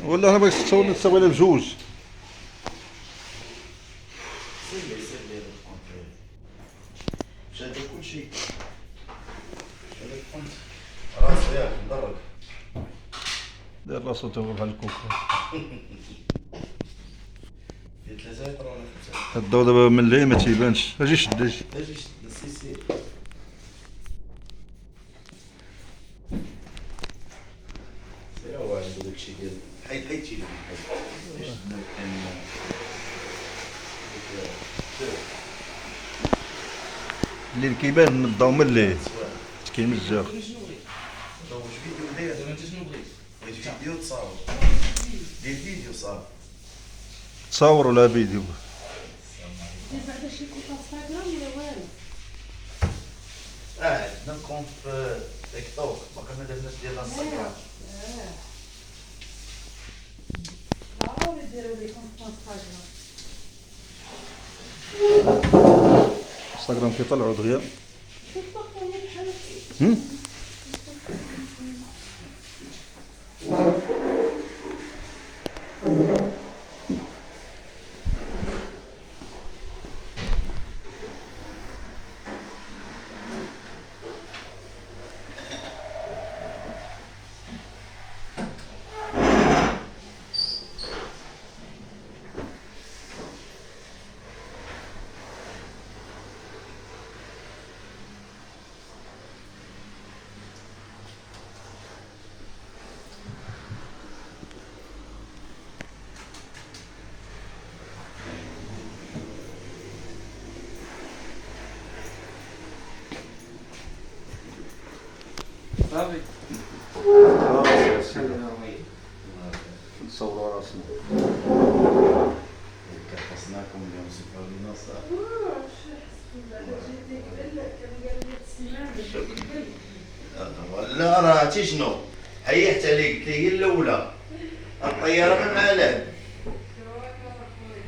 ولا انا بغيت تصور نتساوي على بجوج. سير لي الكونت شاد كلشي شاد الكونت راسو ياك مدرك داير راسو تا هو بحال الكوكا. ديال 3 لتر ولا 5 هاد الضو دابا من اللي ما تيبانش. اجي شد اجي. اجي شد السيسي سير هو عنده داكشي ديال حيد شي حيد شدنا كان اللي كيبان من الضو من الليل كيمزق. واش فيديو داير زعما انت شنو بغيت؟ بغيت فيديو تصاور دير فيديو صافي تصاور ولا فيديو؟ دير بعدا شي كونت انستغرام ولا والو؟ عندنا كونت في تيك توك باقي ما درناش ديال انستغرام ضروري ديروا لي كونت انستغرام. انستغرام كيطلعوا دغيا. تطلقوا لي بحال صافي نصوروا راسنا. خصناكم اليوم سبحوا لينا صافي لا راه عرفتي شنو حيحت عليك قلت لي هي الاولى الطياره ما معلاه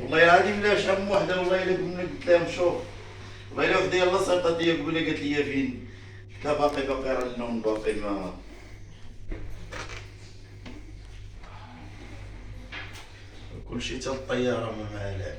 والله العظيم لا شحال من وحده والله الا قلنا قلت لهم شوف والله الا وحده يلاه صيفطت ليا قبيله قالت لي فين قلت لها باقي راه النوم باقي ما كلشي تا الطياره ما معلاه